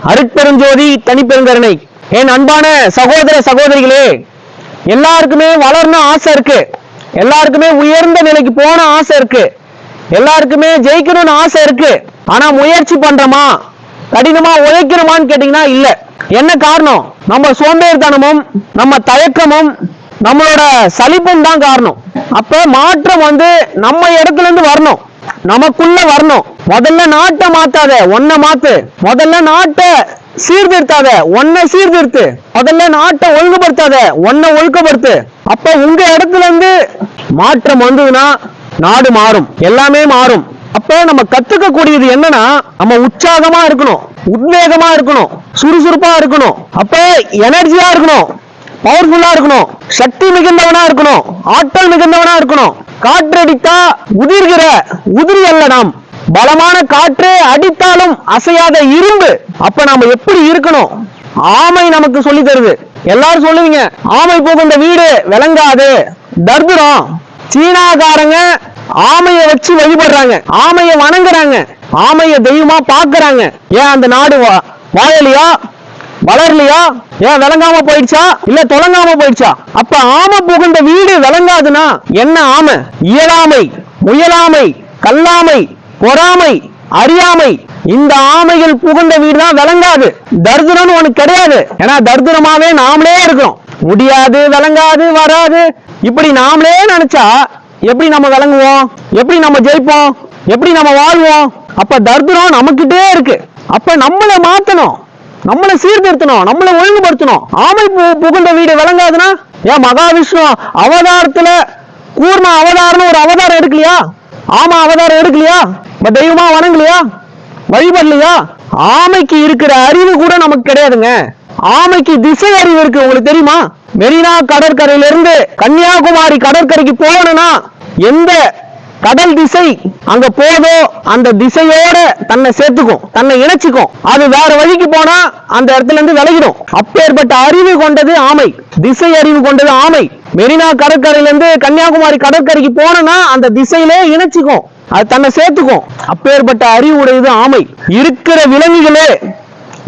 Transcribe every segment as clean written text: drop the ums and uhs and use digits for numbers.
அருட்பெருஞ்சோதி தனிப்பெருங்கருணை. என் அன்பான சகோதர சகோதரிகளே, எல்லாருக்குமே வளரணும் ஆசை இருக்கு, எல்லாருக்குமே உயர்ந்த நிலைக்கு போன ஆசை இருக்கு, எல்லாருக்குமே ஜெயிக்கணும்னு ஆசை இருக்கு. ஆனா முயற்சி பண்றோமா, கடினமா உழைக்கிறோமான்னு கேட்டீங்கன்னா இல்ல. என்ன காரணம்? நம்ம சோம்பேறித்தனமும் நம்ம தயக்கமும் நம்மளோட சலிப்பும் தான் காரணம். அப்ப மாற்றம் நம்ம இடத்துல இருந்து வரணும், நமக்குள்ள வரணும். முதல்ல நாட்டை மாத்தாத, ஒன்ன மாத்து. முதல்ல நாட்டை சீர்திருத்தாத, ஒன்ன சீர்திருத்து. முதல்ல நாட்டை ஒழுங்குபடுத்தாத, ஒன்ன ஒழுங்குபடுத்து. அப்ப உங்க இடத்துல இருந்து மாற்றம் வந்ததுன்னா நாடு மாறும், எல்லாமே மாறும். அப்ப நம்ம கத்துக்க கூடியது என்னன்னா, நம்ம உற்சாகமா இருக்கணும், உத்வேகமா இருக்கணும், சுறுசுறுப்பா இருக்கணும். அப்ப எனர்ஜியா இருக்கணும், பவர்ஃபுல்லா இருக்கணும், சக்தி மிகுந்தவனா இருக்கணும், ஆற்றல் மிகுந்தவனா இருக்கணும். காற்றடித்தா உதிர்கிற உதிரி அல்ல நாம், பலமான காற்று அடித்தாலும் அசையாத இரும்பு. அப்ப நாம எப்படி இருக்கணும்? ஆமை நமக்கு சொல்லி தருது. எல்லாரும் சொல்லுவீங்க, ஆமை புகுந்த வீடு விளங்காது, தர்துரம். சீனாக்காரங்க ஆமையை வச்சு வழிபடுறாங்க, ஆமையை வணங்குறாங்க, ஆமையை தெய்வமா பாக்குறாங்க. ஏன் அந்த நாடு வாழலையா, வளரலையா? ஏன் விளங்காம போயிடுச்சா, இல்ல தொலங்காம போயிடுச்சா? அப்ப ஆமை புகுந்த வீடு விளங்காதுன்னா என்ன? ஆமை இயலாமை, முயலாமை, கல்லாமை, பொறாமை, அறியாமை, இந்த ஆமைகள் புகுந்த வீடு தான் விளங்காது. தர்துரம்னு ஒண்ணு கிடையாது. ஏன்னா தர்துரமாவே நாமளே இருக்கிறோம். முடியாது, விளங்காது, வராது, இப்படி நாமளே நினைச்சா எப்படி நம்ம விளங்குவோம்? எப்படி நம்ம ஜெயிப்போம்? எப்படி நம்ம வாழ்வோம்? அப்ப தர்துரம் நமக்கிட்டே இருக்கு. அப்ப நம்மளை மாத்தணும், நம்மளை சீர்திருத்தணும், நம்மளை ஒழுங்குபடுத்தணும். ஆமை புகுந்த வீடு விளங்காதுன்னா ஏன் மகாவிஷ்ணு அவதாரத்துல கூர்ம அவதாரம் ஒரு அவதாரம் எடுக்கலையா? ஆமா அவதாரம் எடுக்கலையா? தெய்வமா வணங்கலையா, வழிபடலையா? ஆமைக்கு இருக்கிற அறிவு கூட நமக்கு கிடையாதுங்க. ஆமைக்கு திசை அறிவு இருக்கு, உங்களுக்கு தெரியுமா? மெரினா கடற்கரையில இருந்து கன்னியாகுமரி கடற்கரைக்கு போகணும்னா எந்த கடல் திசை அங்க போதோ அந்த திசையோட தன்னை சேர்த்துக்கும், தன்னை இணைச்சிக்கும். அது வேற வழிக்கு போனா அந்த இடத்துல இருந்து விலகிடும். அப்பேற்பட்ட அறிவு கொண்டது ஆமை, திசை அறிவு கொண்டது ஆமை. மெரினா கடற்கரையில இருந்து கன்னியாகுமரி கடற்கரைக்கு போனா அந்த திசையிலே இணைச்சிக்கும், அது தன்னை சேர்த்துக்கும். அப்பேற்பட்ட அறிவு உடையது ஆமை. இருக்கிற விலங்குகளே,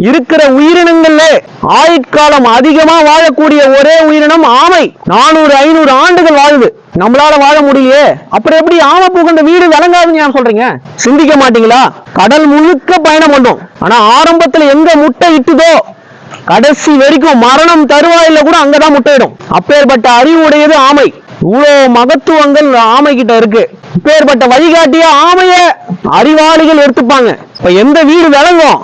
இருக்கிற உயிரினங்களே ஆயுட்காலம் அதிகமா வாழக்கூடிய ஒரே உயிரினம் ஆமை. 400-500 ஆண்டுகள் வாழுது, நம்மளால வாழ முடியலையே. அப்புறம் எப்படி ஆமை புகுந்த வீடு விளங்காதுன்னு ஏன் சொல்றீங்க? சிந்திக்க மாட்டீங்களா? கடல் முழுக்க பயணம் பண்ணும், ஆனா ஆரம்பத்துல எங்க முட்டை இட்டுதோ கடைசி வரைக்கும் மரணம் தருவாயில கூட அங்கதான் முட்டையிடும். அப்பேற்பட்ட அறிவு உடையது ஆமை. இவ்வளவு மகத்துவங்கள் ஆமை கிட்ட இருக்கு. இப்பேற்பட்ட வழிகாட்டிய ஆமைய அறிவாளிகள் எடுத்துப்பாங்க. இப்ப எந்த வீடு விளங்கும்?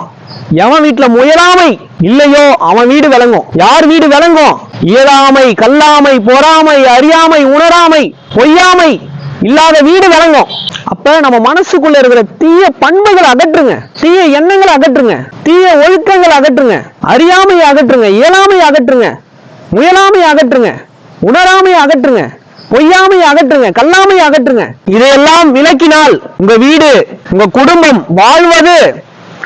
எவன் வீட்டுல முயலாமை இல்லையோ அவன் வீடு விளங்கும். யார் வீடு விளங்கும்? இயலாமை, கல்லாமை, பொறாமை, அறியாமை, உணராமை, பொய்யாமை இல்லாத வீடு விளங்கும். அப்ப நம்ம மனசுக்குள்ள இருக்கிற தீய பண்புகளை அகற்றுங்க, தீய எண்ணங்களை அகற்றுங்க, தீய ஒழுக்கங்களை அகற்றுங்க, அறியாமையை அகற்றுங்க, இயலாமை அகற்றுங்க, முயலாமை அகற்றுங்க, உணராமை அகற்றுங்க, பொய்யாமை அகற்றுங்க, கல்லாமை அகற்றுங்க. இதையெல்லாம் விலக்கினால் உங்க வீடு, உங்க குடும்பம் வாழ்வது,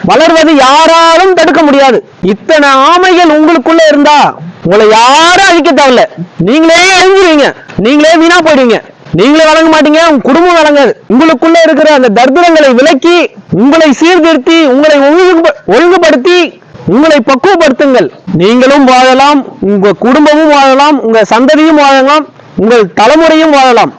வளர்வது யாராலும் தடுக்க முடியாது. இத்தனை ஆமைகள் உங்களுக்குள்ள இருந்தா உங்களை யாரும் அழிக்க தேவையில்ல, நீங்களே அழிஞ்சுவீங்க, நீங்களே வீணா போயிடுவீங்க, நீங்களே வழங்க மாட்டீங்க, உங்க குடும்பம் வழங்காது. உங்களுக்குள்ள இருக்கிற அந்த தர்துரங்களை விலக்கி, உங்களை சீர்திருத்தி, உங்களை ஒழுங்குபடுத்தி, உங்களை பக்குவப்படுத்துங்கள். நீங்களும் வாழலாம், உங்க குடும்பமும் வாழலாம், உங்க சந்ததியும் வாழலாம், உங்கள் தலைமுறையும் வாழலாம்.